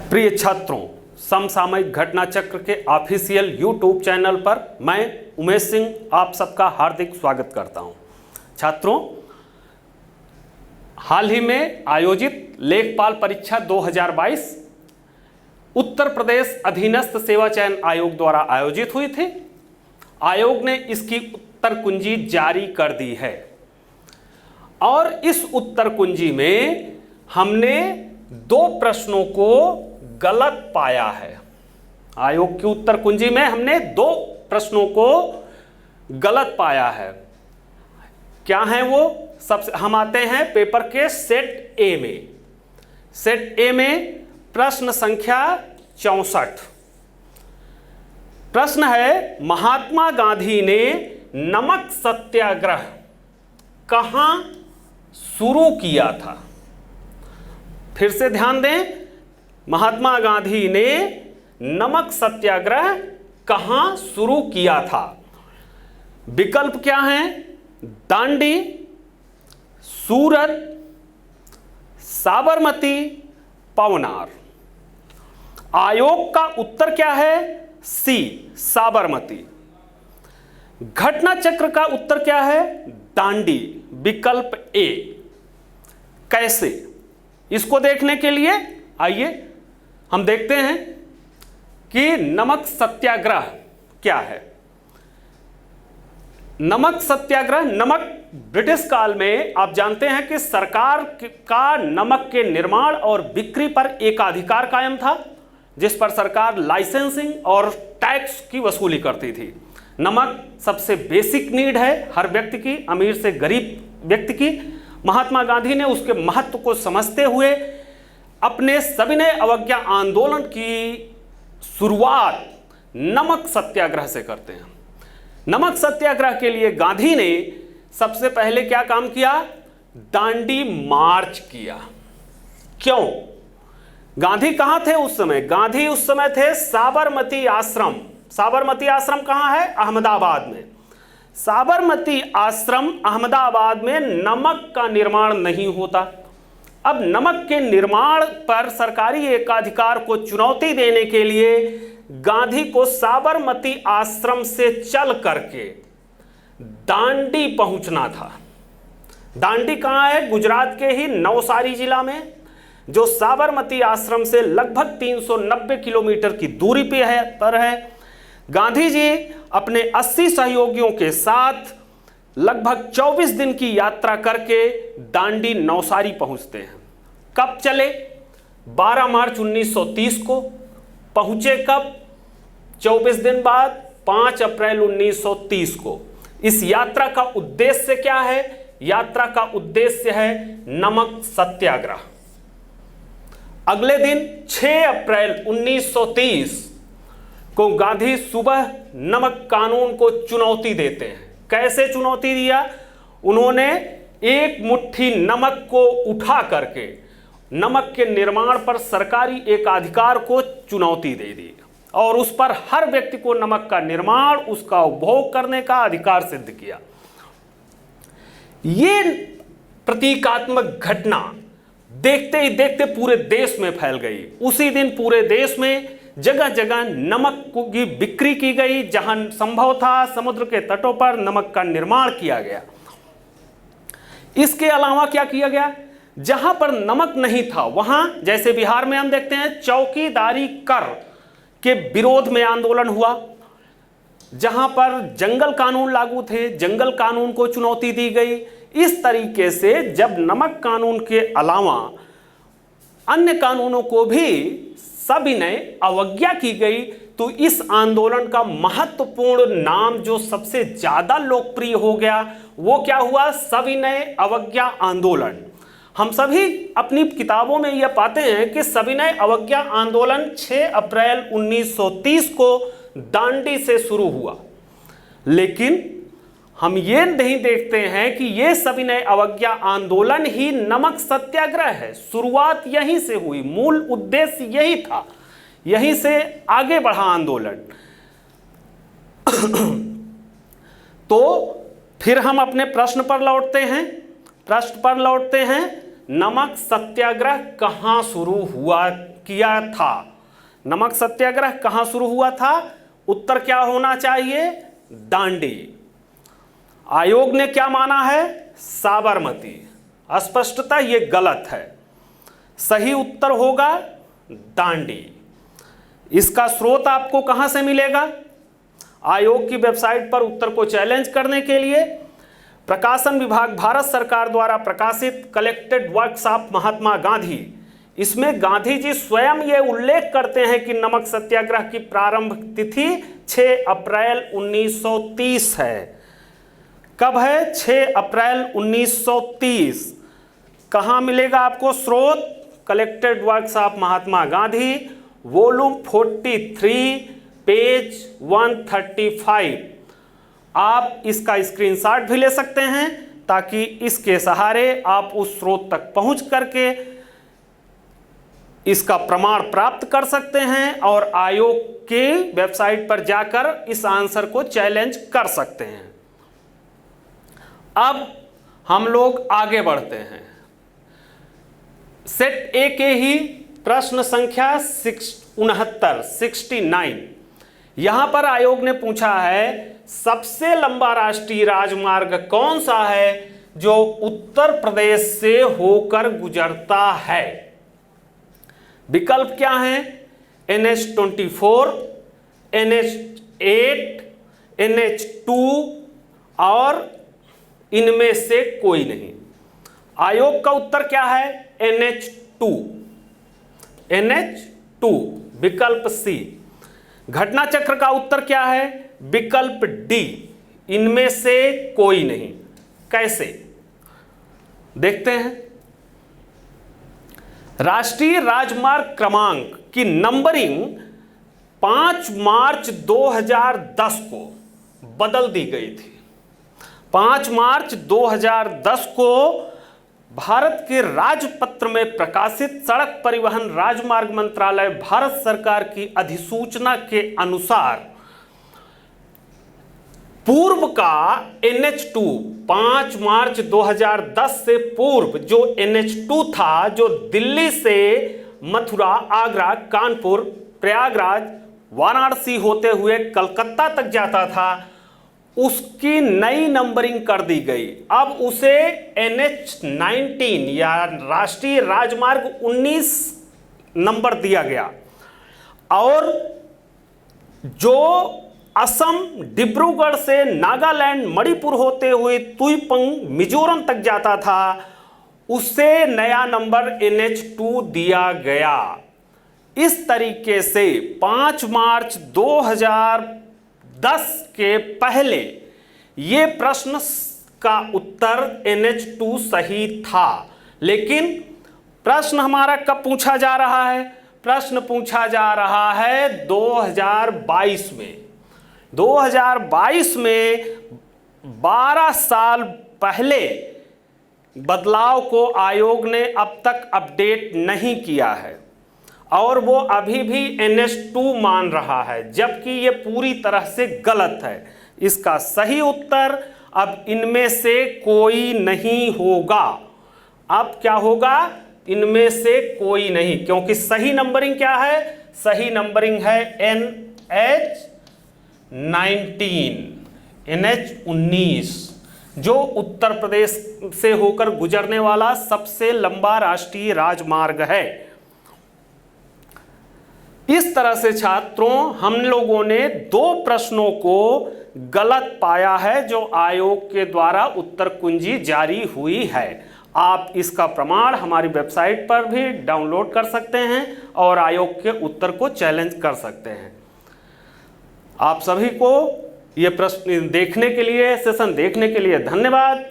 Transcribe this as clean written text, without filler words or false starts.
प्रिय छात्रों, समसामयिक घटना चक्र के ऑफिशियल यूट्यूब चैनल पर मैं उमेश सिंह आप सबका हार्दिक स्वागत करता हूं। छात्रों, हाल ही में आयोजित लेखपाल परीक्षा 2022 उत्तर प्रदेश अधीनस्थ सेवा चयन आयोग द्वारा आयोजित हुई थी। आयोग ने इसकी उत्तर कुंजी जारी कर दी है और इस उत्तर कुंजी में हमने 2 प्रश्नों को गलत पाया है। आयोग की उत्तर कुंजी में हमने 2 प्रश्नों को गलत पाया है। क्या है वो? सबसे हम आते हैं पेपर के सेट ए में। सेट ए में प्रश्न संख्या 64। प्रश्न है, महात्मा गांधी ने नमक सत्याग्रह कहां शुरू किया था? फिर से ध्यान दें, महात्मा गांधी ने नमक सत्याग्रह कहां शुरू किया था? विकल्प क्या हैं? दांडी, सूरत, साबरमती, पवनार। आयोग का उत्तर क्या है? सी, साबरमती। घटना चक्र का उत्तर क्या है? दांडी, विकल्प ए। कैसे? इसको देखने के लिए आइए हम देखते हैं कि नमक सत्याग्रह क्या है। नमक सत्याग्रह, नमक ब्रिटिश काल में आप जानते हैं कि सरकार का नमक के निर्माण और बिक्री पर एकाधिकार कायम था, जिस पर सरकार लाइसेंसिंग और टैक्स की वसूली करती थी। नमक सबसे बेसिक नीड है हर व्यक्ति की, अमीर से गरीब व्यक्ति की। महात्मा गांधी ने उसके महत्व को समझते हुए अपने सविनय अवज्ञा आंदोलन की शुरुआत नमक सत्याग्रह से करते हैं। नमक सत्याग्रह के लिए गांधी ने सबसे पहले क्या काम किया? दांडी मार्च किया। क्यों? गांधी कहां थे उस समय? गांधी उस समय थे साबरमती आश्रम। साबरमती आश्रम कहां है? अहमदाबाद में। साबरमती आश्रम अहमदाबाद में नमक का निर्माण नहीं होता। अब नमक के निर्माण पर सरकारी एकाधिकार को चुनौती देने के लिए गांधी को साबरमती आश्रम से चल करके दांडी पहुंचना था। दांडी कहां है? गुजरात के ही नवसारी जिला में, जो साबरमती आश्रम से लगभग 390 किलोमीटर की दूरी पर है। गांधी जी अपने 80 सहयोगियों के साथ लगभग 24 दिन की यात्रा करके दांडी नवसारी पहुंचते हैं। कब चले? 12 मार्च 1930 को। पहुंचे कब? 24 दिन बाद 5 अप्रैल 1930 को। इस यात्रा का उद्देश्य क्या है? यात्रा का उद्देश्य है नमक सत्याग्रह। अगले दिन 6 अप्रैल 1930 को गांधी सुबह नमक कानून को चुनौती देते हैं। कैसे चुनौती दिया? उन्होंने एक मुट्ठी नमक को उठा करके नमक के निर्माण पर सरकारी एकाधिकार को चुनौती दे दी और उस पर हर व्यक्ति को नमक का निर्माण, उसका उपभोग करने का अधिकार सिद्ध किया। ये प्रतीकात्मक घटना देखते ही देखते पूरे देश में फैल गई। उसी दिन पूरे देश में जगह जगह नमक की बिक्री की गई। जहां संभव था समुद्र के तटों पर नमक का निर्माण किया गया। इसके अलावा क्या किया गया? जहां पर नमक नहीं था वहां, जैसे बिहार में हम देखते हैं, चौकीदारी कर के विरोध में आंदोलन हुआ। जहां पर जंगल कानून लागू थे, जंगल कानून को चुनौती दी गई। इस तरीके से जब नमक कानून के अलावा अन्य कानूनों को भी सविनय अवज्ञा की गई, तो इस आंदोलन का महत्वपूर्ण नाम जो सबसे ज्यादा लोकप्रिय हो गया वो क्या हुआ? सविनय अवज्ञा आंदोलन। हम सभी अपनी किताबों में यह पाते हैं कि सविनय अवज्ञा आंदोलन 6 अप्रैल 1930 को दांडी से शुरू हुआ। लेकिन हम ये नहीं देखते हैं कि यह सविनय अवज्ञा आंदोलन ही नमक सत्याग्रह है। शुरुआत यहीं से हुई, मूल उद्देश्य यही था, यहीं से आगे बढ़ा आंदोलन। तो फिर हम अपने प्रश्न पर लौटते हैं। नमक सत्याग्रह कहां शुरू हुआ? किया था। नमक सत्याग्रह कहाँ शुरू हुआ था? उत्तर क्या होना चाहिए? दांडी। आयोग ने क्या माना है? साबरमती। स्पष्टता ये गलत है, सही उत्तर होगा दांडी। इसका स्रोत आपको कहां से मिलेगा? आयोग की वेबसाइट पर उत्तर को चैलेंज करने के लिए प्रकाशन विभाग भारत सरकार द्वारा प्रकाशित collected works of Mahatma Gandhi, इसमें गांधी जी स्वयं ये उल्लेख करते हैं कि नमक सत्याग्रह की प्रारंभ तिथि 6 अप्रैल 1930 है। कब है? 6 अप्रैल 1930। कहाँ मिलेगा आपको स्रोत? Collected works of Mahatma Gandhi, volume 43, page 135। आप इसका स्क्रीनशॉट भी ले सकते हैं ताकि इसके सहारे आप उस स्रोत तक पहुंच करके इसका प्रमाण प्राप्त कर सकते हैं और आयोग के वेबसाइट पर जाकर इस आंसर को चैलेंज कर सकते हैं। अब हम लोग आगे बढ़ते हैं। सेट ए के ही प्रश्न संख्या 69 यहां पर आयोग ने पूछा है सबसे लंबा राष्ट्रीय राजमार्ग कौन सा है जो उत्तर प्रदेश से होकर गुजरता है? विकल्प क्या है? NH24, NH8, NH2 और इनमें से कोई नहीं। आयोग का उत्तर क्या है? NH2। NH2 विकल्प सी। घटना चक्र का उत्तर क्या है? विकल्प डी, इनमें से कोई नहीं। कैसे? देखते हैं। राष्ट्रीय राजमार्ग क्रमांक की नंबरिंग 5 मार्च 2010 को बदल दी गई थी। 5 मार्च 2010 को भारत के राजपत्र में प्रकाशित सड़क परिवहन राजमार्ग मंत्रालय भारत सरकार की अधिसूचना के अनुसार पूर्व का NH2 5 मार्च 2010 से पूर्व जो NH2 था, जो दिल्ली से मथुरा, आगरा, कानपुर, प्रयागराज, वाराणसी होते हुए कलकत्ता तक जाता था, उसकी नई नंबरिंग कर दी गई। अब उसे NH19 या राष्ट्रीय राजमार्ग 19 नंबर दिया गया और जो असम, डिब्रूगढ़ से नागालैंड, मणिपुर होते हुए तुईपंग, मिजोरम तक जाता था, उसे नया नंबर NH2 दिया गया। इस तरीके से 5 मार्च 2010 के पहले ये प्रश्न का उत्तर NH2 सही था। लेकिन प्रश्न हमारा कब पूछा जा रहा है? प्रश्न पूछा जा रहा है 2022 में। 2022 में 12 साल पहले बदलाव को आयोग ने अब तक अपडेट नहीं किया है और वो अभी भी NH2 मान रहा है, जबकि ये पूरी तरह से गलत है। इसका सही उत्तर अब इनमें से कोई नहीं होगा। अब क्या होगा? इनमें से कोई नहीं, क्योंकि सही नंबरिंग क्या है? सही नंबरिंग है NH19 जो उत्तर प्रदेश से होकर गुजरने वाला सबसे लंबा राष्ट्रीय राजमार्ग है। इस तरह से छात्रों, हम लोगों ने 2 प्रश्नों को गलत पाया है जो आयोग के द्वारा उत्तर कुंजी जारी हुई है। आप इसका प्रमाण हमारी वेबसाइट पर भी डाउनलोड कर सकते हैं और आयोग के उत्तर को चैलेंज कर सकते हैं। आप सभी को ये प्रश्न देखने के लिए, सेशन देखने के लिए धन्यवाद।